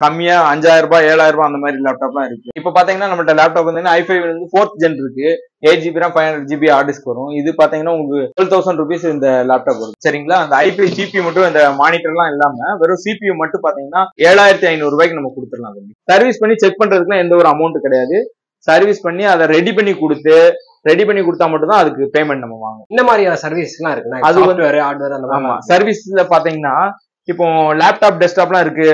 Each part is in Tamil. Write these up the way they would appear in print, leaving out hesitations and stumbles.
கம்மியா 5000 ரூபாய் 7000 ரூபாய் அந்த மாதிரி லேப்டாப்லாம் இருக்கு. இப்போ பாத்தீங்கன்னா நம்மள்ட்ட லேப்டாப் வந்து i5 வந்து 4th ஜென் இருக்கு. 8GB RAM 500GB hard disk வரும். இது பாத்தீங்கன்னா உங்களுக்கு 12,000 rupees இந்த லேப்டாப் வரும். சரிங்களா? அந்த i5 GPU மட்டும் இந்த மானிட்டர்லாம் இல்லாம வெறும் CPU மட்டும் பாத்தீங்கன்னா 7500 ரூபாய்க்கு நம்ம கொடுத்துடலாம். சர்வீஸ் பண்ணி செக் பண்றதுக்குலாம் எந்த ஒரு அமௌண்ட் கிடையாது. சர்வீஸ் பண்ணி அதை ரெடி பண்ணி கொடுத்தா மட்டும் தான் அதுக்கு பேமெண்ட் நம்ம வாங்குவோம். இந்த மாதிரியான சர்வீஸ்லாம் இருக்கு. அது சாஃப்ட்வேர் ஹார்ட்வேர் அந்த மாதிரி. சர்வீஸ்ல பாத்தீங்கன்னா இப்போ லேப்டாப் டெஸ்க்டாப்லாம் இருக்கு.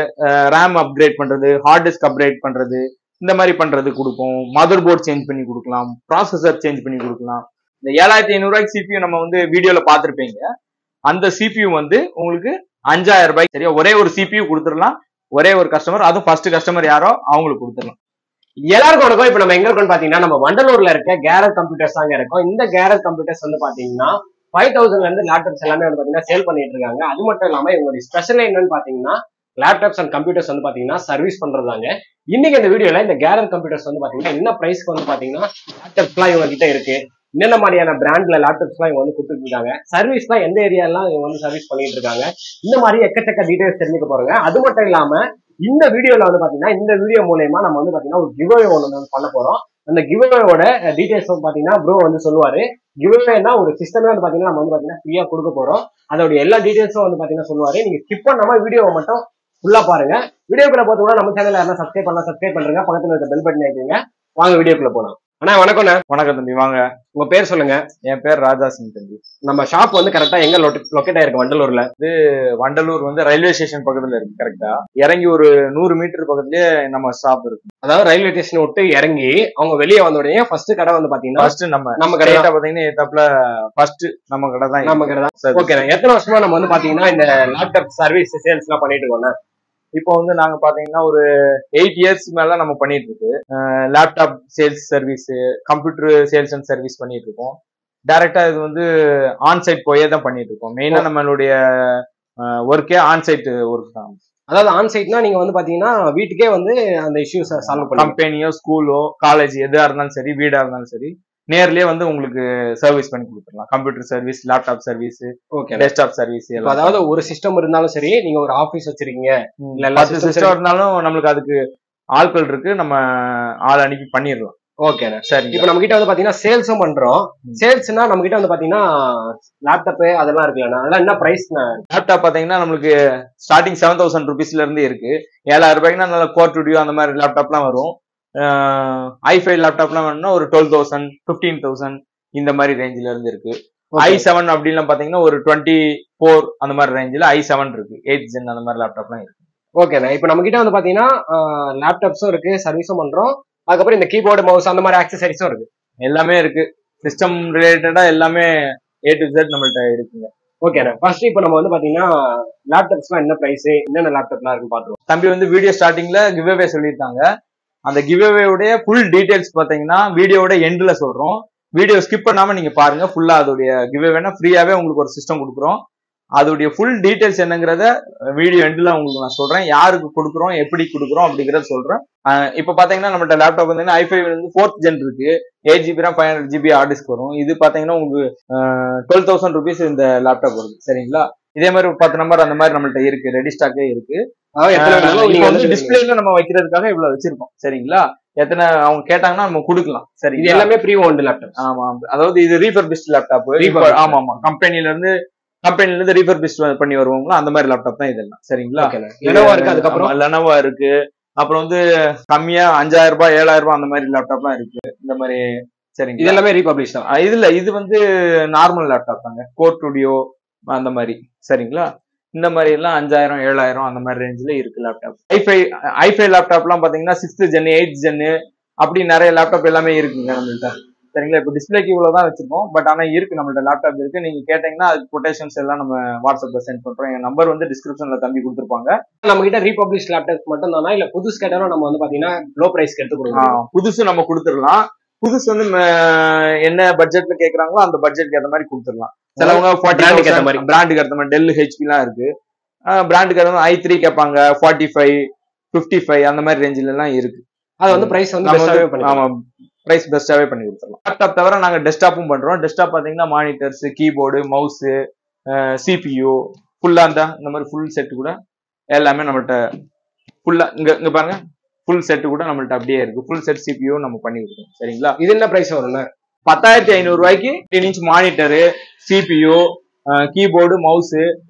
ரேம் அப்கிரேட் பண்றது, ஹார்ட் டிஸ்க் அப்கிரேட் பண்றது, இந்த மாதிரி பண்றது கொடுப்போம். மதர் போர்ட் சேஞ்ச் பண்ணி கொடுக்கலாம், ப்ராசஸர் சேஞ்ச் பண்ணி கொடுக்கலாம். இந்த 7500 ரூபாய்க்கு CPU நம்ம வந்து வீடியோல பாத்துருப்பீங்க. அந்த CPU வந்து உங்களுக்கு 5000 ரூபாய்க்கு சரியா ஒரே ஒரு CPU கொடுத்துடலாம். ஒரே ஒரு கஸ்டமர், அதுவும் ஃபர்ஸ்ட் கஸ்டமர் யாரோ அவங்களுக்கு கொடுத்துடலாம். எல்லாருக்கும் வணக்கம். இப்ப நம்ம எங்க இருக்கோம்னு பாத்தீங்கன்னா நம்ம வண்டலூர்ல இருக்க கேரட் கம்ப்யூட்டர்ஸ் தாங்க இருக்கோம். இந்த கேரட் கம்ப்யூட்டர்ஸ் வந்து பாத்தீங்கன்னா 5000ல இருந்து லேப்டாப்ஸ் எல்லாமே வந்து பாத்தீங்கன்னா சேல் பண்ணிட்டு இருக்காங்க. அது மட்டும் இல்லாம இவங்களுடைய ஸ்பெஷல் என்னன்னு பாத்தீங்கன்னா லேப்டாப்ஸ் அண்ட் கம்ப்யூட்டர்ஸ் வந்து பாத்தீங்கன்னா சர்வீஸ் பண்றதாங்க. இன்னைக்கு இந்த வீடியோல இந்த கேரட் கம்ப்யூட்டர்ஸ் வந்து பாத்தீங்கன்னா என்ன பிரைஸ்க்கு வந்து பாத்தீங்கன்னா லேப்டாப்ஸ்லாம் இவங்க கிட்ட இருக்கு, என்னென்ன மாதிரியான பிராண்ட்ல லேப்டாப்ஸ்லாம் இவங்க வந்து கொடுத்துட்டு இருக்காங்க, சர்வீஸ்லாம் எந்த ஏரியாலாம் இவங்க வந்து சர்வீஸ் பண்ணிட்டு இருக்காங்க, இந்த மாதிரி எக்கச்சக்க டீடைல்ஸ் தெரிஞ்சுக்க போறாங்க. அது மட்டும் இல்லாம இந்த வீடியோல வந்து பாத்தீங்கன்னா இந்த வீடியோ மூலமா நம்ம வந்து பாத்தீங்கன்னா ஒரு கிவ்அவே ஒன்று பண்ண போறோம். அந்த கிவ்அவேவோட டீடைல்ஸ் வந்து பாத்தீங்கன்னா ப்ரோ வந்து சொல்லுவாரு. கிவ்அவேனா ஒரு சிஸ்டமே வந்து பாத்தீங்கன்னா நம்ம வந்து பாத்தீங்கன்னா ஃப்ரீயா கொடுக்க போறோம். அதோட எல்லா டீடைல்ஸும் வந்து பாத்தீங்கன்னா சொல்லுவாரு. நீங்க ஸ்கிப் பண்ணாம வீடியோவை மட்டும் ஃபுல்லா பாருங்க. வீடியோக்குள்ள பார்த்து கூட நம்ம சேனல் யாரும் சப்ஸ்கிரைப் பண்ணலாம், சப்ஸ்கிரைப் பண்றீங்க, பக்கத்துல இருக்க பெல் பட்டன் ஆயிடுங்க. வாங்க வீடியோக்குள்ள போலாம். அண்ணா வணக்கம். வணக்கம் தம்பி, வாங்க. உங்க பேர் சொல்லுங்க. என் பேர் ராஜா சிங் தம்பி. நம்ம ஷாப் வந்து கரெக்டா எங்க லொக்கேட் ஆயிருக்கு? வண்டலூர்ல. இது வண்டலூர் வந்து ரயில்வே ஸ்டேஷன் பக்கத்துல இருக்கு. கரெக்டா இறங்கி ஒரு 100 மீட்டர் பக்கத்துலயே நம்ம ஷாப் இருக்கு. அதாவது ரயில்வே ஸ்டேஷன் விட்டு இறங்கி அவங்க வெளியே வந்த உடனே ஃபர்ஸ்ட் கடை வந்து பாத்தீங்கன்னா நம்ம கடை பாத்தீங்கன்னா ஏத்தாப்புல ஃபர்ஸ்ட் நம்ம கடை தான். நம்ம கடை தான். ஓகே. எத்தனை வருஷமா நம்ம வந்து பாத்தீங்கன்னா இந்த லேப்டாப் சர்வீஸ் சேல்ஸ் எல்லாம் பண்ணிட்டு இருக்கோம்? இப்போ வந்து நாங்க பாத்தீங்கன்னா ஒரு 8 இயர்ஸ் மேல நம்ம பண்ணிட்டு இருக்கு. Laptop sales service, computer sales and service பண்ணிட்டு இருக்கோம். டைரக்டா இது வந்து ஆன்சைட் போயே தான் பண்ணிட்டு இருக்கோம். மெயினா நம்மளுடைய ஒர்க்கே ஆன்சைட் ஒர்க் தான். அதாவது ஆன்சைட்னா நீங்க வந்து பாத்தீங்கன்னா வீட்டுக்கே வந்து அந்த இஷ்யூஸ் சால்வ் பண்ணி, கம்பெனியோ ஸ்கூலோ காலேஜ் எதா இருந்தாலும் சரி, வீடா இருந்தாலும் சரி, நேர்லயே வந்து உங்களுக்கு சர்வீஸ் பண்ணி கொடுத்துடலாம். Computer service, laptop service, desktop service. அதாவது ஒரு சிஸ்டம் இருந்தாலும் சரி, நீங்க ஒரு ஆபீஸ் வச்சிருக்கீங்க இல்ல 10 சிஸ்டம் இருந்தாலும் நம்மளுக்கு அதுக்கு ஆட்கள் இருக்கு, நம்ம ஆள் அனுப்பி பண்ணிடலாம். ஓகே சரி. இப்போ நம்ம கிட்ட வந்து பாத்தீங்கன்னா சேல்ஸும் பண்றோம். சேல்ஸ்னா நம்ம கிட்ட வந்து பாத்தீங்கன்னா லேப்டாப் அதெல்லாம் இருக்குல்ல, அதெல்லாம் என்ன பிரைஸ்? லேப்டாப் பாத்தீங்கன்னா நம்மளுக்கு ஸ்டார்டிங் 7000 ருபீஸ்ல இருந்து இருக்கு. 7000 ரூபாய்க்குனா நல்ல கோர் ஸ்டுடியோ அந்த மாதிரி லேப்டாப்லாம் வரும். i5 லேப்டாப்லாம் வேணும்னா ஒரு 12,000 15,000 இந்த மாதிரி ரேஞ்சில இருந்து இருக்கு. i7 அப்படின்லாம் பாத்தீங்கன்னா ஒரு 24 அந்த மாதிரி ரேஞ்சில i7 இருக்கு. 8th ஜென் அந்த மாதிரி லேப்டாப்லாம் இருக்கு. ஓகேண்ணா. இப்போ நம்ம கிட்ட வந்து பாத்தீங்கன்னா லேப்டாப்ஸும் இருக்கு, சர்வீஸும் பண்றோம். அதுக்கப்புறம் இந்த கீபோர்டு, மவுஸ் அந்த மாதிரி ஆக்சசரிஸும் இருக்கு. எல்லாமே இருக்கு. சிஸ்டம் ரிலேட்டடா எல்லாமே A to Z நம்மள்ட்ட இருக்குங்க. ஓகேண்ணா. ஃபர்ஸ்ட் இப்போ நம்ம வந்து பாத்தீங்கன்னா லேப்டாப்ஸ்லாம் என்ன பிரைஸ், என்னென்ன லேப்டாப்லாம் இருக்குன்னு பாத்துருவோம். தம்பி வந்து வீடியோ ஸ்டார்டிங்ல கிவ்அவே சொல்லியிருக்காங்க. அந்த கிவ்அவே உடைய ஃபுல் டீடைல்ஸ் பாத்தீங்கன்னா வீடியோட எண்ட்ல சொல்றோம். வீடியோ ஸ்கிப் பண்ணாம நீங்க பாருங்க. ஃபுல்லா அதோடைய கிவ்அவேனா ஃப்ரீயாவே உங்களுக்கு ஒரு சிஸ்டம் கொடுக்குறோம். அதோடைய ஃபுல் டீடைல்ஸ் என்னங்கிறத வீடியோ எண்ட்ல உங்களுக்கு நான் சொல்றேன். யாருக்கு கொடுக்குறோம், எப்படி கொடுக்குறோம் அப்படிங்கறத சொல்றேன். இப்ப பாத்தீங்கன்னா நம்மள்ட்ட லேப்டாப் வந்து i5 வந்து 4th ஜென் இருக்கு. 8GB RAM 500GB hard disk வரும். இது பாத்தீங்கன்னா உங்களுக்கு 12,000 rupees இந்த லேப்டாப் வருது. சரிங்களா? இதே மாதிரி 10 நம்பர் அந்த மாதிரி நம்மள்ட்ட இருக்கு, ரெடி ஸ்டாக்கே இருக்கு. டிஸ்பிளேல நம்ம வைக்கிறதுக்காக இவ்வளவு வச்சிருக்கோம். சரிங்களா? எத்தனை அவங்க கேட்டாங்கன்னா நம்ம கொடுக்கலாம். சரி, இது எல்லாமே ப்ரீ ஓன்டு லேப்டாப். ஆமா, அதாவது இது ரீஃபர்பிஷ்ட் லேப்டாப். ஆமா ஆமா, கம்பெனில இருந்து ரீஃபர்பிஷ்ட் பண்ணி வருவாங்களா அந்த மாதிரி லேப்டாப் தான் இதெல்லாம். சரிங்களா? லெனோவா இருக்கு, அதுக்கப்புறம் லெனோவா இருக்கு. அப்புறம் வந்து கம்மியா 5000 ரூபாய் 7000 ரூபாய் அந்த மாதிரி லேப்டாப்லாம் இருக்கு. இந்த மாதிரி. சரிங்க, இது எல்லாமே ரீபப்ளிஷ் தான். இது வந்து நார்மல் லேப்டாப் தாங்க, கோர் ஸ்டுடியோ அந்த மாதிரி. சரிங்களா? இந்த மாதிரி எல்லாம் 5000 7000 அந்த மாதிரி ரேஞ்சில இருக்கு லேப்டாப். i5 லேப்டாப்லாம் பாத்தீங்கன்னா 6th ஜென் 8th ஜென் அப்படி நிறைய லேப்டாப் எல்லாமே இருக்குங்க நம்மள்ட்ட. சரிங்களா? இப்போ டிஸ்பிளேக்கு இவ்வளவுதான் வச்சிருக்கோம். பட் ஆனா இருக்கு நம்மள்ட்ட லேப்டாப் இருக்கு. நீங்க கேட்டீங்கன்னா அது கொட்டேஷன்ஸ் எல்லாம் நம்ம வாட்ஸ்அப்ல சென்ட் பண்றோம். என் நம்பர் வந்து டிஸ்கிரிப்ஷன்ல தம்பி கொடுத்துருப்பாங்க. நம்ம கிட்ட ரீபப்ளிஷ் லேப்டாப் மட்டும் தானா, இல்ல புதுசு கேட்டாலும் நம்ம வந்து பாத்தீங்கன்னா லோ பிரைஸ்க்கு எடுத்து கொடுக்கலாம்? புதுசு நம்ம கொடுத்துடலாம். புதுசு வந்து என்ன பட்ஜெட்ல கேக்குறாங்களோ அந்த பட்ஜெட்க்கு ஏற்ற மாதிரி கொடுத்துடலாம். சிலவங்க பிராண்டுக்கு ஏற்ற மாதிரி டெல் ஹெச்பி எல்லாம் இருக்கு. பிராண்டுக்கு ஏற்ற மாதிரி i3 கேட்பாங்க, 45 55 அந்த மாதிரி ரேஞ்சில எல்லாம் இருக்கு. அது வந்து பிரைஸ் வந்து பிரைஸ் பெஸ்டாவே பண்ணி கொடுத்துடலாம். லேப்டாப் தவிர நாங்க டெஸ்க்டாப்பும் பண்றோம். டெஸ்க்டாப் பாத்தீங்கன்னா மானிட்டர்ஸ், கீபோர்டு, மவுஸ், CPU ஃபுல்லா இந்த மாதிரி ஃபுல் செட் கூட எல்லாமே நம்மள்ட்ட ஃபுல்லா இங்க பாருங்க, ஃபுல் செட் கூட நம்மள்ட்ட அப்படியே இருக்கு. ஃபுல் செட் CPU நம்ம பண்ணி கொடுக்கோம். சரிங்களா? இது என்ன பிரைஸ் வரும்னா 10,500 ரூபாய்க்கு 15 inch monitor, CPU, keyboard, mouse,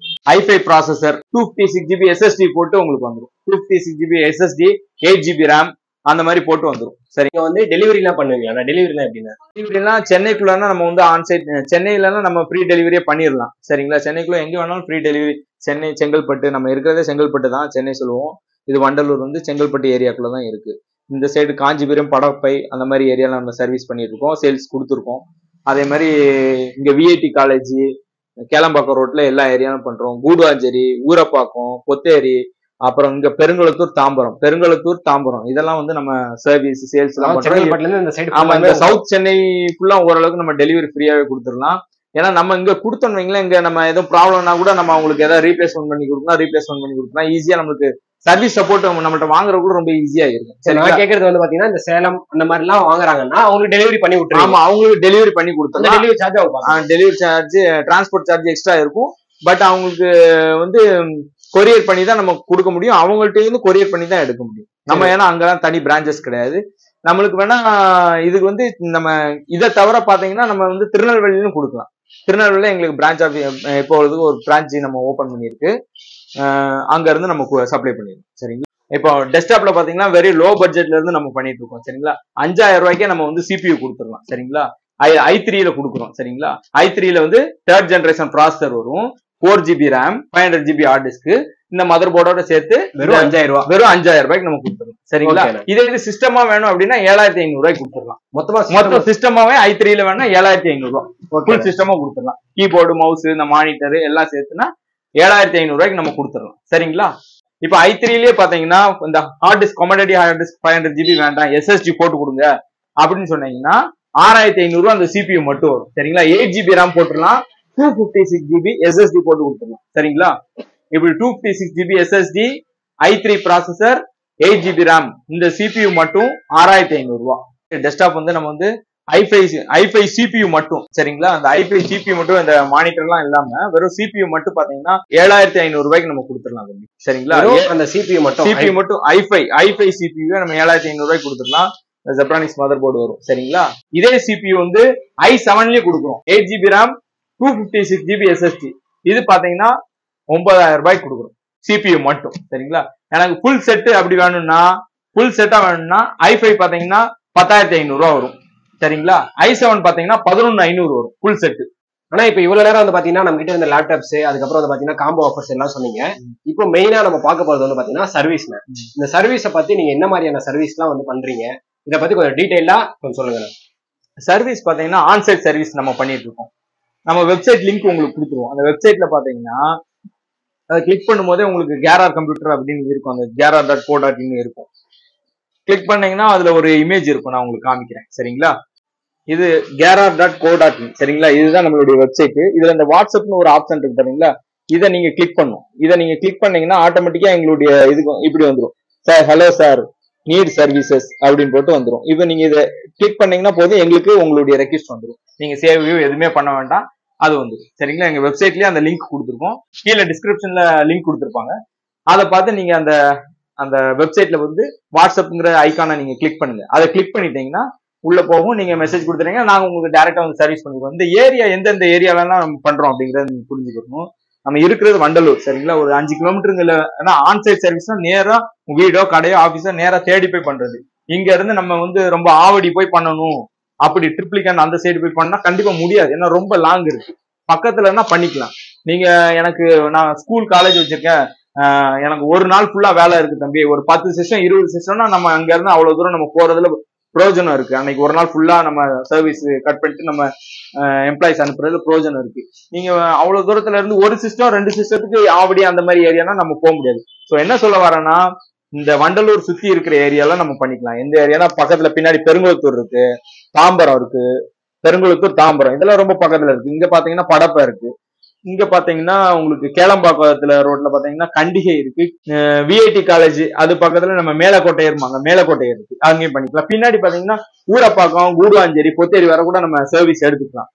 i5 processor, 256GB SSD போட்டு உங்களுக்கு வந்துடும். 256GB SSD, 8GB RAM அந்த மாதிரி போட்டு வந்துடும். சரி, நீங்க வந்து டெலிவரி எல்லாம் பண்ணுவீங்களா? டெலிவரிலாம் எப்படின்னா? டெலிவரிலாம் சென்னைக்குள்ளனா நம்ம வந்து ஆன்சைட், சென்னையிலனா நம்ம ஃப்ரீ டெலிவரியே பண்ணிடலாம். சரிங்களா? சென்னைக்குள்ள எங்க வேணாலும் ஃப்ரீ டெலிவரி. சென்னை, செங்கல்பட்டு, நம்ம இருக்கிறதே செங்கல்பட்டு தான், சென்னை சொல்லுவோம். இது வண்டலூர் வந்து செங்கல்பட்டு ஏரியாக்குள்ள தான் இருக்கு. இந்த சைடு காஞ்சிபுரம், படப்பை அந்த மாதிரி ஏரியால நம்ம சர்வீஸ் பண்ணிட்டு இருக்கோம், சேல்ஸ் கொடுத்துருக்கோம். அதே மாதிரி இங்க விஐடி காலேஜ், கேளம்பாக்கம் ரோட்ல எல்லா ஏரியாவும் பண்றோம். கூடுவாஞ்சேரி, ஊரப்பாக்கம், பொத்தேரி, அப்புறம் இங்க பெருங்குளத்தூர், தாம்பரம் இதெல்லாம் வந்து நம்ம சர்வீஸ் சேல்ஸ் எல்லாம் பண்றோம். ஆமா, இந்த சவுத் சென்னை ஃபுல்லா ஓரளவுக்கு நம்ம டெலிவரி ஃப்ரீயாவே கொடுத்துடலாம். ஏன்னா நம்ம இங்க கொடுத்தோம் வைங்களேன், இங்க நம்ம எதுவும் ப்ராப்ளம்னா கூட நம்ம அவங்களுக்கு ஏதாவது ரீப்ளேஸ்மெண்ட் பண்ணி கொடுக்கலாம். ஈஸியா நம்மளுக்கு சர்வீஸ் சப்போர்ட் நம்மள்ட்ட வாங்குறது கூட ரொம்ப ஈஸியா இருக்கும். சரி, நான் கேட்கறது வந்து பாத்தீங்கன்னா இந்த சேலம் அந்த மாதிரி எல்லாம் வாங்குறாங்கன்னா அவங்களுக்கு டெலிவரி பண்ணி விட்டுருவோம். ஆமா, அவங்களுக்கு டெலிவரி பண்ணி கொடுத்தோம். டெலிவரி சார்ஜ் ஆகும், delivery charge, transport charge extra இருக்கும். பட் அவங்களுக்கு வந்து கொரியர் பண்ணி தான் நம்ம கொடுக்க முடியும். அவங்கள்ட்ட இருந்து கொரியர் பண்ணி தான் எடுக்க முடியும் நம்ம. ஏன்னா அங்கெல்லாம் தனி பிரான்ச்சஸ் கிடையாது நம்மளுக்கு. வேணா இதுக்கு வந்து நம்ம இதை தவிர பாத்தீங்கன்னா நம்ம வந்து திருநெல்வேலியிலும் கொடுக்கலாம். திருநெல்வேலியில எங்களுக்கு பிரான்ச் ஆஃபீஸ் இப்போதுக்கு ஒரு பிரான்ச் நம்ம ஓபன் பண்ணியிருக்கு. அங்க இருந்து நம்ம சப்ளை பண்ணிடுவோம். சரிங்களா? இப்போ டெஸ்க்டாப்ல பாத்தீங்கன்னா வெரி லோ பட்ஜெட்ல இருந்து நம்ம பண்ணிட்டு இருக்கோம். சரிங்களா? 5,000 ரூபாய்க்கே நம்ம வந்து CPU கொடுத்துடலாம். சரிங்களா? i3ல கொடுக்குறோம். சரிங்களா? i3ல வந்து 3rd ஜெனரேஷன் ப்ராசஸர் வரும், 4GB RAM, 500GB hard disk. இந்த மதர் போர்டோட சேர்த்து வெறும் 5,000 ரூபாய்க்கு நம்ம கொடுத்துடலாம். சரிங்களா? இதே இது சிஸ்டமா வேணும் அப்படின்னா 7,500 ரூபாய்க்கு கொடுத்துடலாம். மொத்தம் சிஸ்டமாவே i3ல வேணா 7,500 ரூபாய் ஃபுல் சிஸ்டமா கொடுத்துடலாம். கீபோர்டு, மவுஸ், இந்த மானிட்டர் எல்லாம் சேர்த்துனா 7,500 ரூபாய்க்கு நம்ம கொடுத்துடலாம். சரிங்களா? இப்ப i3லயே பாத்தீங்கன்னா இந்த hard disk, commodity hard disk 500GB வேண்டாம், SSD போட்டு கொடுங்க அப்படின்னு சொன்னீங்கன்னா 6,500 ரூபாய் அந்த CPU மட்டும் வரும். சரிங்களா? 8GB RAM போட்டுடலாம், 256GB SSD போட்டு கொடுத்துடலாம். சரிங்களா? இப்படி 256GB SSD, i3 processor, 8GB RAM, இந்த CPU மட்டும் 6,500 ரூபாய். டெஸ்க்டாப் வந்து நம்ம வந்து i5 CPU மட்டும். சரிங்களா? அந்த i5 CPU மட்டும் இந்த மானிட்டர் எல்லாம் இல்லாம வெறும் CPU மட்டும் பாத்தீங்கன்னா 7,500 ரூபாய்க்கு நம்ம கொடுத்துடலாம். சரிங்களா? அந்த CPU மட்டும் i5 CPU நம்ம 7,500 ரூபாய்க்கு கொடுத்துடலாம். ஜெப்ரானிக்ஸ் மதர் போர்டு வரும். சரிங்களா? இதே CPU வந்து i7லயே கொடுக்குறோம், 8GB RAM, 256GB SSD. இது பாத்தீங்கன்னா 9,000 ரூபாய்க்கு கொடுக்குறோம் CPU மட்டும். சரிங்களா? எனக்கு ஃபுல் செட் அப்படி வேணும்னா, ஃபுல் செட்டா வேணும்னா i5 பாத்தீங்கன்னா 10,500 ரூபாய் வரும். சரிங்களா? i7 பாத்தீங்கன்னா 11,500 வரும் ஃபுல் செட். ஆனா இப்ப இவ்வளவு நேரம் வந்து பாத்தீங்கன்னா நம்ம கிட்ட இந்த லேப்டாப்ஸ், அதுக்கப்புறம் வந்து பாத்தீங்கன்னா காம்போ ஆஃபர்ஸ் எல்லாம் சொன்னீங்க. இப்போ மெயினா நம்ம பார்க்க போறது வந்து பாத்தீங்கன்னா சர்வீஸ். இந்த சர்வீஸை பத்தி நீங்க என்ன மாதிரியான சர்வீஸ் எல்லாம் வந்து பண்றீங்க, இதை பத்தி கொஞ்சம் டீடைலா கொஞ்சம் சொல்லுங்க. சர்வீஸ் பாத்தீங்கன்னா ஆன்சைட் சர்வீஸ் நம்ம பண்ணிட்டு இருக்கோம். நம்ம வெப்சைட் லிங்க் உங்களுக்கு கொடுத்துருவோம். அந்த வெப்சைட்ல பாத்தீங்கன்னா அதை கிளிக் பண்ணும் போதே உங்களுக்கு கேரார் கம்ப்யூட்டர் அப்படின்னு இருக்கும், அந்த garar.co.in இருக்கும். கிளிக் பண்ணீங்கன்னா அதுல ஒரு இமேஜ் இருக்கும், நான் உங்களுக்கு காமிக்கிறேன். சரிங்களா? இது garar.co.in. சரிங்களா? இதுதான் நம்மளுடைய வெப்சைட். இதுல இந்த வாட்ஸ்அப்னு ஒரு ஆப்ஷன் இருக்கு பாத்தீங்களா, இதை நீங்க கிளிக் பண்ணும். இதை நீங்க கிளிக் பண்ணீங்கன்னா ஆட்டோமேட்டிக்கா எங்களுடைய இதுக்கு இப்படி வந்துடும், sir hello sir need services அப்படின்னு போட்டு வந்துடும். இப்போ நீங்க இதை கிளிக் பண்ணீங்கன்னா போதும், எங்களுக்கு உங்களுடைய ரெக்வெஸ்ட் வந்துடும். நீங்க சேவ் எதுவுமே பண்ண வேண்டாம், அது வந்துடும். சரிங்களா? எங்க வெப்சைட்லயே அந்த லிங்க் கொடுத்துருக்கோம், கீழே டிஸ்கிரிப்ஷன்ல லிங்க் கொடுத்துருப்பாங்க. அதை பார்த்து நீங்க அந்த வெப்சைட்ல வந்து வாட்ஸ்அப்ங்கிற ஐக்கானை நீங்க கிளிக் பண்ணுங்க. அதை கிளிக் பண்ணிட்டீங்கன்னா உள்ள போகும், நீங்க மெசேஜ் கொடுத்துட்டீங்கன்னா நாங்க உங்களுக்கு டைரக்டா வந்து சர்வீஸ் பண்ணிடுவோம். இந்த ஏரியா எந்தெந்த ஏரியாலாம் நம்ம பண்றோம் அப்படிங்கறத நீங்க புரிஞ்சுக்கணும். நம்ம இருக்கிறது வண்டலூர். சரிங்களா? ஒரு 5 கிலோமீட்டருங்கல. ஏன்னா ஆன்சைட் சர்வீஸ்னா நேரா வீடோ கடையோ ஆபீஸோ நேரா தேடி போய் பண்றது. இங்க இருந்து நம்ம வந்து ரொம்ப ஆவடி போய் பண்ணணும், அப்படி ட்ரிப்ளிகன் அந்த சைடு போய் பண்ணா கண்டிப்பா முடியாது. ஏன்னா ரொம்ப லாங் இருக்கு. பக்கத்துலன்னா பண்ணிக்கலாம். நீங்க எனக்கு நான் ஸ்கூல் காலேஜ் வச்சிருக்கேன், எனக்கு ஒரு நாள் ஃபுல்லா வேலை இருக்கு தம்பி, ஒரு 10 செஷன் 20 செஷன்னா நம்ம அங்க இருந்து அவ்வளவு தூரம் நம்ம போறதுல பிரயோஜனம் இருக்கு. அன்னைக்கு ஒரு நாள் ஃபுல்லா நம்ம சர்வீஸ் கட் பண்ணிட்டு நம்ம எம்ப்ளாயிஸ் அனுப்புறது பிரயோஜனம் இருக்கு. நீங்க அவ்வளவு தூரத்துல இருந்து ஒரு சிஸ்டம் 2 சிஸ்டத்துக்கு ஆவடி அந்த மாதிரி ஏரியானா நம்ம போக முடியாது. சோ என்ன சொல்ல வரேன்னா, இந்த வண்டலூர் சுத்தி இருக்கிற ஏரியால நம்ம பண்ணிக்கலாம். எந்த ஏரியானா பக்கத்துல பின்னாடி பெருங்குளத்தூர் இருக்கு, தாம்பரம் இருக்கு, பெருங்குளத்தூர் தாம்பரம் இதெல்லாம் ரொம்ப பக்கத்துல இருக்கு. இங்க பாத்தீங்கன்னா படப்பை இருக்கு, இங்க பாத்தீங்கன்னா உங்களுக்கு கேளம்பாக்கத்துல ரோட்ல பாத்தீங்கன்னா கண்டிகை இருக்கு, விஐடி காலேஜ் அது பக்கத்துல நம்ம மேலக்கோட்டை இருப்பாங்க, மேலக்கோட்டை இருக்கு, அங்கேயும் பண்ணிக்கலாம். பின்னாடி பாத்தீங்கன்னா ஊரப்பாக்கம், கூடுவாஞ்சேரி, பொத்தேரி வர கூட நம்ம சர்வீஸ் எடுத்துக்கலாம்.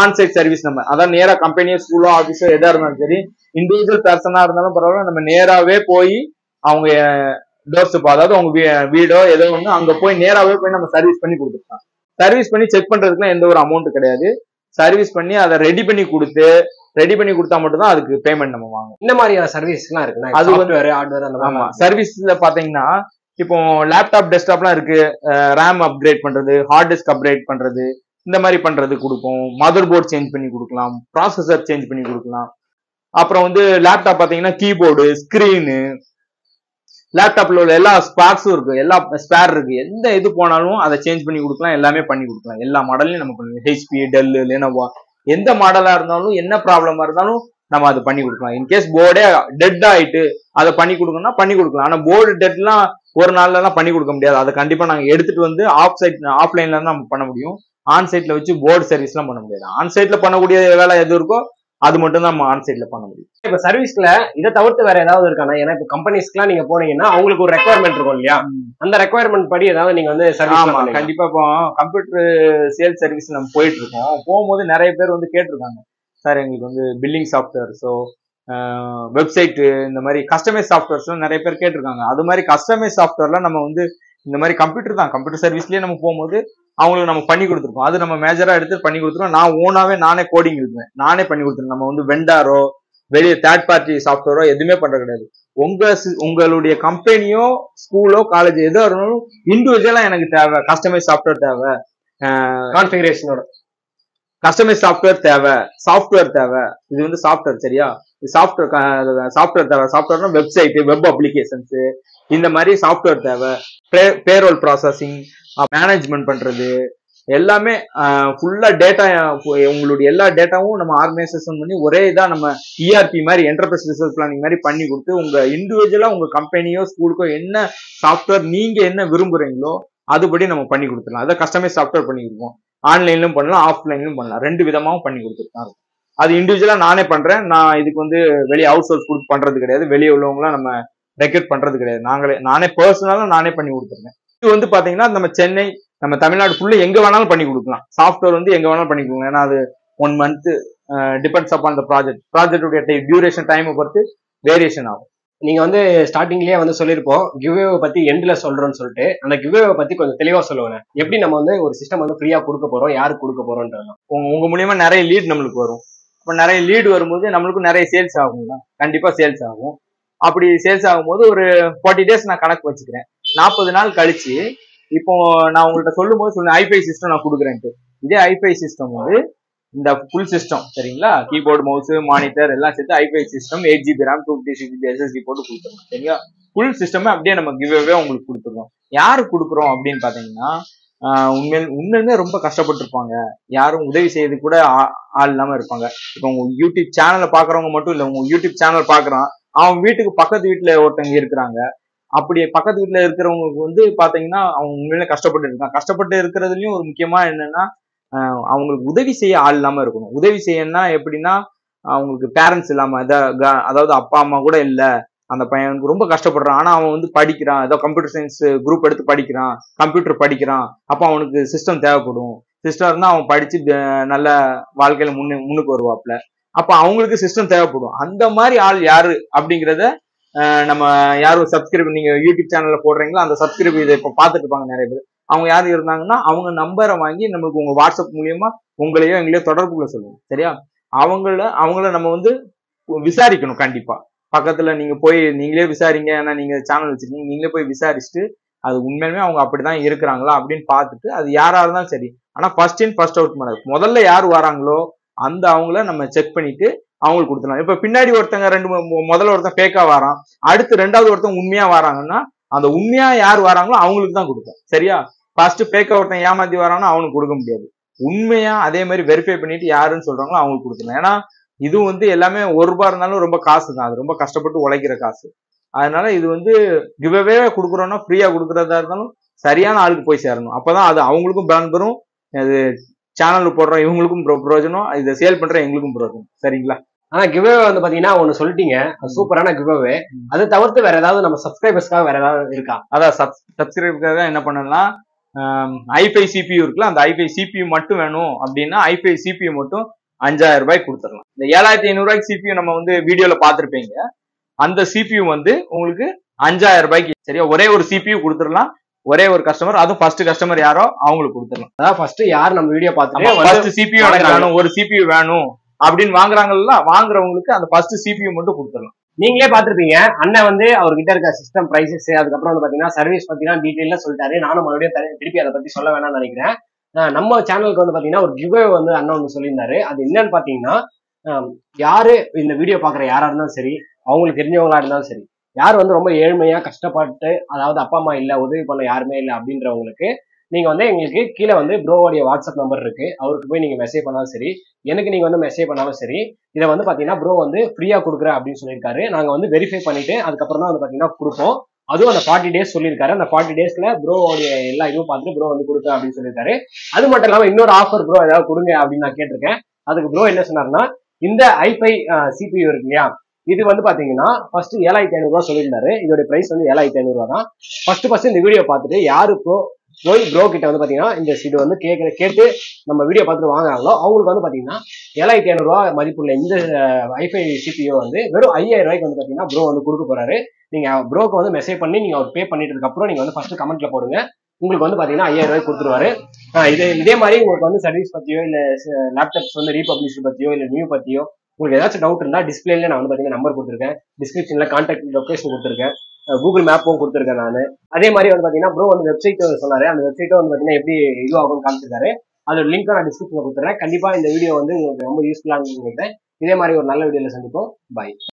ஆன்சைட் சர்வீஸ் நம்ம அதான் நேரா கம்பெனியோ ஸ்கூலோ ஆபீஸோ எதா இருந்தாலும் சரி, இண்டிவிஜுவல் பர்சனா இருந்தாலும் பரவாயில்ல, நம்ம நேராவே போய் அவங்க டோர் ஸ்டெப், அதாவது உங்க வீடோ ஏதோ ஒண்ணு அங்க போய் நேராவே போய் நம்ம சர்வீஸ் பண்ணி கொடுத்துருக்கோம். சர்வீஸ் பண்ணி செக் பண்றதுக்குலாம் எந்த ஒரு அமௌண்ட் கிடையாது. சர்வீஸ் பண்ணி அதை ரெடி பண்ணி கொடுத்தா மட்டும்தான் அதுக்கு பேமெண்ட் நம்ம வாங்குவோம். இந்த மாதிரியான சர்வீஸ் எல்லாம் இருக்குன்னா அது சாஃப்ட்வேர் ஹார்ட்வேர் அந்த ஆமா, சர்வீஸ்ல பாத்தீங்கன்னா இப்போ லேப்டாப் டெஸ்க்டாப்லாம் இருக்கு, ரேம் அப்கிரேட் பண்றது, ஹார்ட் டிஸ்க் அப்கிரேட் பண்றது, இந்த மாதிரி பண்றது கொடுப்போம். மதர் போர்டு சேஞ்ச் பண்ணி கொடுக்கலாம், ப்ராசஸர் சேஞ்ச் பண்ணி கொடுக்கலாம். அப்புறம் வந்து லேப்டாப் பாத்தீங்கன்னா கீபோர்டு, ஸ்கிரீனு, லேப்டாப்ல உள்ள எல்லா ஸ்பேர்ஸும் இருக்கு, எல்லா ஸ்பேர் இருக்கு, எந்த இது போனாலும் அதை சேஞ்ச் பண்ணி கொடுக்கலாம், எல்லாமே பண்ணி கொடுக்கலாம். எல்லா மாடல்லையும் நம்ம பண்ணுவோம். ஹெச்பி, டெல், லெனோவோ, எந்த மாடலா இருந்தாலும் என்ன ப்ராப்ளமா இருந்தாலும் நம்ம அதை பண்ணி கொடுக்கலாம். இன்கேஸ் போர்டே டெட் ஆயிட்டு அதை பண்ணி கொடுக்கணும்னா பண்ணி கொடுக்கலாம். ஆனா போர்டு டெட்லாம் ஒரு நாள்ல எல்லாம் பண்ணி கொடுக்க முடியாது. அதை கண்டிப்பா நாங்க எடுத்துட்டு வந்து ஆஃப்லைன்ல தான் நம்ம பண்ண முடியும். ஆன் சைட்ல வச்சு போர்டு சர்வீஸ் எல்லாம் பண்ண முடியாது. ஆன் சைட்ல பண்ணக்கூடிய வேலை எது இருக்கோ அது மட்டும் தான் நம்ம ஆன் சைட்ல பண்ண முடியும். இப்ப சர்வீஸ்ல இதை தவிர்த்து வேற ஏதாவது இருக்கானா? ஏன்னா இப்ப கம்பெனிஸ்க்குலாம் நீங்க போனீங்கன்னா அவங்களுக்கு ஒரு ரெக்குவயர்மெண்ட் இருக்கும் இல்லையா? அந்த ரெக்குவயர்மெண்ட் படி ஏதாவது நீங்க வந்து சர்வீஸ் கண்டிப்பா இப்போ கம்ப்யூட்டர் சேல்ஸ் சர்வீஸ் நம்ம போயிட்டு இருக்கோம். போகும்போது நிறைய பேர் வந்து கேட்டிருக்காங்க, சார் எங்களுக்கு வந்து பில்லிங் சாஃப்ட்வேர், ஸோ வெப்சைட், இந்த மாதிரி கஸ்டமைஸ் சாஃப்ட்வேர்ஸ்லாம் நிறைய பேர் கேட்டிருக்காங்க. அது மாதிரி கஸ்டமைஸ் சாஃப்ட்வேர்ல நம்ம வந்து இந்த மாதிரி கம்ப்யூட்டர் சர்வீஸ்லயே நம்ம போகும்போது அவங்களுக்கு நம்ம பண்ணி கொடுத்துருக்கோம். அது நம்ம மேஜரா எடுத்து பண்ணி கொடுத்துருவோம். நான் நானே கோடிங் எழுதுவேன், நானே பண்ணி கொடுத்துருவேன். நம்ம வந்து வெண்டாரோ வெளியே தேர்ட் பார்ட்டி சாஃப்ட்வேரோ எதுவுமே பண்றது கிடையாது. உங்களுடைய கம்பெனியோ ஸ்கூலோ காலேஜ் எதோ இருந்தாலும் இண்டிவிஜுவலா எனக்கு தேவை கஸ்டமைஸ் சாஃப்ட்வேர் தேவை, கான்ஃபிகரேஷனோட கஸ்டமைஸ் சாஃப்ட்வேர் தேவை. இது வந்து சாஃப்ட்வேர், சரியா? சாஃப்ட்வேர் தேவை. சாஃப்ட்வேர்னா வெப்சைட், வெப் அப்ளிகேஷன்ஸ், இந்த மாதிரி சாஃப்ட்வேர் தேவை. பேரோல் ப்ராசஸிங், மேனேஜ்மெண்ட் பண்றது, எல்லாமே ஃபுல்லா டேட்டா, உங்களுடைய எல்லா டேட்டாவும் நம்ம ஆர்கனைசேஷன் பண்ணி ஒரே இதா நம்ம இஆர்பி மாதிரி என்டர்பிரைஸ் ரிசோர்ஸ் பிளானிங் மாதிரி பண்ணி கொடுத்து உங்க இண்டிவிஜுவலா உங்க கம்பெனியோ ஸ்கூலுக்கோ என்ன சாஃப்ட்வேர் நீங்க என்ன விரும்புறீங்களோ அதுபடி நம்ம பண்ணி கொடுத்துடலாம். அதை கஸ்டமைஸ் சாஃப்ட்வேர் பண்ணி கொடுப்போம். ஆன்லைன்லயும் பண்ணலாம், ஆஃப்லைன்லயும் பண்ணலாம், ரெண்டு விதமாவும் பண்ணி கொடுத்துருக்காங்க. அது இண்டிவிஜுவலா நானே பண்றேன். நான் இதுக்கு வந்து வெளியே அவுட் சோர்ஸ் கொடுத்து பண்றது கிடையாது, வெளியே உள்ளவங்களாம் நம்ம ரெக்ரூட் பண்றது கிடையாது. நானே பர்சனலா நானே பண்ணி கொடுத்துருக்கேன். இது வந்து பாத்தீங்கன்னா நம்ம சென்னை, நம்ம தமிழ்நாடு ஃபுல்லா எங்க வேணாலும் பண்ணி கொடுக்கலாம். சாஃப்ட்வேர் வந்து எங்க வேணாலும் பண்ணி கொடுக்கலாம். ஏன்னா அது 1 month டிபெண்ட்ஸ் அப்பான் த ப்ராஜெக்டுடைய டியூரேஷன் டைமை பொறுத்து வேரியேஷன் ஆகும். நீங்க வந்து ஸ்டார்டிங்லயே வந்து சொல்லிருப்போம் கிவ்வே பத்தி எண்ட்ல சொல்றோம்னு சொல்லிட்டு, அந்த கிவ்வே பத்தி கொஞ்சம் தெளிவா சொல்லுவாங்க. எப்படி நம்ம வந்து ஒரு சிஸ்டம் வந்து ஃப்ரீயா கொடுக்க போறோம், யாருக்கு கொடுக்க போறோம்ன்றது. உங்க மூலியமா நிறைய லீட் நம்மளுக்கு வரும். இப்போ நிறைய லீடு வரும்போது நம்மளுக்கும் நிறைய சேல்ஸ் ஆகும், கண்டிப்பா சேல்ஸ் ஆகும். அப்படி சேல்ஸ் ஆகும்போது ஒரு 40 days நான் கணக்கு வச்சுக்கிறேன். 40 நாள் கழிச்சு இப்போ நான் உங்கள்கிட்ட சொல்லும் போது சொல்லுங்க ஐஃபை சிஸ்டம் நான் கொடுக்குறேன்ட்டு. இதே ஐஃபை சிஸ்டம் வந்து இந்த ஃபுல் சிஸ்டம், சரிங்களா? கீபோர்டு, மவுஸ், மானிட்டர் எல்லாம் சேர்த்து ஐஃபை system 8GB RAM 256GB SSD போட்டு கொடுத்துருவோம், சரிங்களா? ஃபுல் சிஸ்டமே அப்படியே நம்ம கிவ்வே உங்களுக்கு கொடுத்துருவோம். யாருக்கு கொடுக்குறோம் அப்படின்னு பாத்தீங்கன்னா உண்மையுமே ரொம்ப கஷ்டப்பட்டிருப்பாங்க, யாரும் உதவி செய்யறது கூட ஆள் இல்லாம இருப்பாங்க. இப்போ உங்க யூடியூப் சேனலை பாக்குறவங்க மட்டும் இல்ல, உங்க யூடியூப் சேனல் பாக்குறான், அவன் வீட்டுக்கு பக்கத்து வீட்டுல ஒருத்தவங்க இருக்கிறாங்க. அப்படி பக்கத்து வீட்டுல இருக்கிறவங்களுக்கு வந்து பாத்தீங்கன்னா அவங்க உண்மையிலே கஷ்டப்பட்டு இருக்காங்க. கஷ்டப்பட்டு இருக்கிறதுலயும் ஒரு முக்கியமா என்னன்னா அவங்களுக்கு உதவி செய்ய ஆள் இல்லாம இருக்கணும். உதவி செய்யணும்னா எப்படின்னா அவங்களுக்கு பேரண்ட்ஸ் இல்லாம, அதாவது அப்பா அம்மா கூட இல்ல, அந்த பையனுக்கு ரொம்ப கஷ்டப்படுறான், ஆனா அவன் வந்து படிக்கிறான், ஏதோ கம்ப்யூட்டர் சயின்ஸ் குரூப் எடுத்து படிக்கிறான், கம்ப்யூட்டர் படிக்கிறான், அப்ப அவனுக்கு சிஸ்டம் தேவைப்படும். சிஸ்டம் இருந்தா அவன் படிச்சு நல்ல வாழ்க்கையில முன்னுக்கு வருவாப்ல. அப்ப அவங்களுக்கு சிஸ்டம் தேவைப்படும். அந்த மாதிரி ஆள் யாரு அப்படிங்கிறத நம்ம யாரும் சப்ஸ்கிரைப், நீங்க யூடியூப் சேனல்ல போடுறீங்களோ அந்த சப்ஸ்கிரைப் இதை இப்ப பாத்துட்டு இருப்பாங்க நிறைய பேர். அவங்க யாரும் இருந்தாங்கன்னா அவங்க நம்பரை வாங்கி நம்மளுக்கு உங்க வாட்ஸ்அப் மூலியமா உங்களையோ எங்களையோ தொடர்புல சொல்லுங்க, சரியா? அவங்கள நம்ம வந்து விசாரிக்கணும். கண்டிப்பா பக்கத்துல நீங்க போய் நீங்களே விசாரிங்க. ஏன்னா நீங்க சேனல் வச்சிருக்கீங்க, நீங்களே போய் விசாரிச்சுட்டு அது உண்மையுமே அவங்க அப்படிதான் இருக்கிறாங்களா அப்படின்னு பார்த்துட்டு அது யாரா இருந்தாலும் சரி, ஆனா ஃபர்ஸ்ட் இன் ஃபர்ஸ்ட் அவுட் பண்ணாது. முதல்ல யார் வராங்களோ அந்த அவங்கள நம்ம செக் பண்ணிட்டு அவங்களுக்கு கொடுத்துலாம். இப்ப பின்னாடி ஒருத்தங்க முதல்ல ஒருத்தன் ஃபேக்கா வரான், அடுத்து ரெண்டாவது ஒருத்தன் உண்மையா வராங்கன்னா அந்த உண்மையா யார் வராங்களோ அவங்களுக்கு தான் கொடுப்போம், சரியா? ஃபர்ஸ்ட் ஃபேக்கா ஒருத்தன் ஏமாத்தி வரான்னா அவனுக்கு கொடுக்க முடியாது. உண்மையா அதே மாதிரி வெரிஃபை பண்ணிட்டு யாருன்னு சொல்றாங்களோ அவங்களுக்கு கொடுத்துலாம். ஏன்னா இது வந்து எல்லாமே ₹1 இருந்தாலும் ரொம்ப காசு தான், அது ரொம்ப கஷ்டப்பட்டு உழைக்கிற காசு. அதனால இது வந்து கிவ்அவே கொடுக்குறோம்னா ஃப்ரீயா கொடுக்கறதா இருந்தாலும் சரியான ஆளுக்கு போய் சேரணும். அப்பதான் அது அவங்களுக்கும் பிராண்ட் வரும், அது சேனல் போடுற இவங்களுக்கும் பிரயோஜனம், இதை சேல் பண்ற எங்களுக்கும் பிரயோஜனம், சரிங்களா? ஆனா கிவ்அவே வந்து பாத்தீங்கன்னா ஒன்னு சொல்லிட்டீங்க, சூப்பரான கிவ்அவே. அதை தவிர்த்து வேற ஏதாவது நம்ம சப்ஸ்கிரைபர்ஸ்க்காக வேற ஏதாவது இருக்கா? அதான் சப்ஸ்கிரைபருக்காக என்ன பண்ணலாம், ஐஃபை சிபியூ இருக்குல்ல, அந்த ஐஃபை சிபியூ மட்டும் வேணும் அப்படின்னா ஐஃபை சிபியூ மட்டும் ₹5000 கொடுத்துடலாம். இந்த 7500 சிபியூ நம்ம வந்து வீடியோல பாத்திருப்பீங்க. அந்த சிபியூ வந்து உங்களுக்கு 5000 ரூபாய்க்கு. சரியா, ஒரே ஒரு CPU கொடுத்துடலாம். ஒரே ஒரு கஸ்டமர், அதுவும் ஃபர்ஸ்ட் கஸ்டமர் யாரோ அவங்களுக்கு கொடுத்துடலாம். அதாவது ஃபர்ஸ்ட் யார் நம்ம வீடியோ பார்த்துட்டு ஃபர்ஸ்ட் CPU எனக்கு வேணும், ஒரு CPU வேணும் அப்படின்னு வாங்குறாங்கல்ல, வாங்குறவங்களுக்கு அந்த ஃபர்ஸ்ட் CPU மட்டும் கொடுத்துடலாம். நீங்களே பாத்துருப்பீங்க, அண்ணன் வந்து அவர்கிட்ட இருக்க சிஸ்டம் பிரைசஸ், அதுக்கப்புறம் வந்து பாத்தீங்கன்னா சர்வீஸ் பத்திலாம் டீடைலா சொல்லிட்டாரு. நானும் மறுபடியும் திருப்பி அதை பத்தி சொல்ல வேணாம்னு நினைக்கிறேன். நம்ம சேனலுக்கு வந்து பாத்தீங்கன்னா ஒரு கிவ்வே வந்து அண்ணன் வந்து சொல்லியிருந்தாரு. அது என்னன்னு பாத்தீங்கன்னா, யாரு இந்த வீடியோ பாக்குற யாரா இருந்தாலும் சரி, அவங்களுக்கு தெரிஞ்சவங்களா இருந்தாலும் சரி, யார் வந்து ரொம்ப ஏழ்மையா கஷ்டப்பட்டு, அதாவது அப்பா அம்மா இல்ல, உதவி பண்ண யாருமே இல்லை அப்படின்றவங்களுக்கு நீங்க வந்து எங்களுக்கு கீழே வந்து ப்ரோவோடைய வாட்ஸ்அப் நம்பர் இருக்கு, அவருக்கு போய் நீங்க மெசேஜ் பண்ணாலும் சரி, எனக்கு நீங்க வந்து மெசேஜ் பண்ணாலும் சரி, இதை வந்து பாத்தீங்கன்னா ப்ரோ வந்து ஃப்ரீயா கொடுக்குறேன் அப்படின்னு சொல்லியிருக்காரு. நாங்க வந்து வெரிஃபை பண்ணிட்டு அதுக்கப்புறம் தான் வந்து பாத்தீங்கன்னா கொடுப்போம். அதுவும் அந்த 40 days சொல்லியிருக்காரு. அந்த 40 daysல ப்ரோவோடைய எல்லா இதுவும் பார்த்துட்டு ப்ரோ வந்து கொடுக்க அப்படின்னு சொல்லியிருக்காரு. அது மட்டும் இல்லாம இன்னொரு ஆஃபர் ப்ரோ ஏதாவது கொடுங்க அப்படின்னு நான் கேட்டிருக்கேன். அதுக்கு ப்ரோ என்ன சொன்னாருன்னா, இந்த i5 CPU இருக்கு இல்லையா, இது வந்து பாத்தீங்கன்னா ஃபர்ஸ்ட் 7500 ரூபாய் சொல்லியிருந்தாரு. இதோட பிரைஸ் வந்து 7500 ரூபாய் தான். ஃபர்ஸ்ட் இந்த வீடியோ பார்த்துட்டு யாரு போய் ப்ரோ கிட்ட வந்து பாத்தீங்கன்னா இந்த இது வந்து கேட்டு நம்ம வீடியோ பார்த்துட்டு வாங்குறாங்களோ அவங்களுக்கு வந்து பாத்தீங்கன்னா 7500 ரூபாய் மதிப்புள்ள இந்த i5 CPU வந்து வெறும் 5000 ரூபாய்க்கு வந்து பாத்தீங்கன்னா ப்ரோ வந்து கொடுக்க போறாரு. நீங்க ப்ரோக்கு வந்து மெசேஜ் பண்ணி நீங்க அவர் பே பண்ணிட்டதுக்கு அப்புறம் நீங்க வந்து ஃபர்ஸ்ட் கமெண்ட்ல போடுங்க, உங்களுக்கு வந்து பாத்தீங்கன்னா 5000 ரூபாய் கொடுத்துருவாரு. இதே மாதிரி உங்களுக்கு வந்து சர்வீஸ் பத்தியோ இல்ல லேப்டாப்ஸ் வந்து ரீபப்ளிஷ் பத்தியோ இல்ல நியூ பத்தியோ உங்களுக்கு ஏதாச்சும் டவுட் இருந்தா டிஸ்பிளேல நான் வந்து பாத்தீங்கன்னா நம்பர் கொடுத்துருக்கேன், டிஸ்கிரிப்ஷன்ல கான்டாக்ட் லொகேஷன் கொடுத்துருக்கேன், கூகுள் மேப்பும் கொடுத்துருக்கேன் நான். அதே மாதிரி வந்து பாத்தீங்கன்னா ப்ரோ வந்து வெப்சைட் சொன்னாரு, அந்த வெப்சைட்டும் வந்து பாத்தீங்கன்னா எப்படி இது ஆகும்னு காமிச்சிருக்காரு. அதோட லிங்க் நான் டிஸ்கிரிப்ஷன்ல கொடுத்துறேன். கண்டிப்பா இந்த வீடியோ வந்து உங்களுக்கு ரொம்ப யூஸ்ஃபுல்லா நினைக்கிறேன். இதே மாதிரி ஒரு நல்ல வீடியோல சந்திப்போம். பாய்.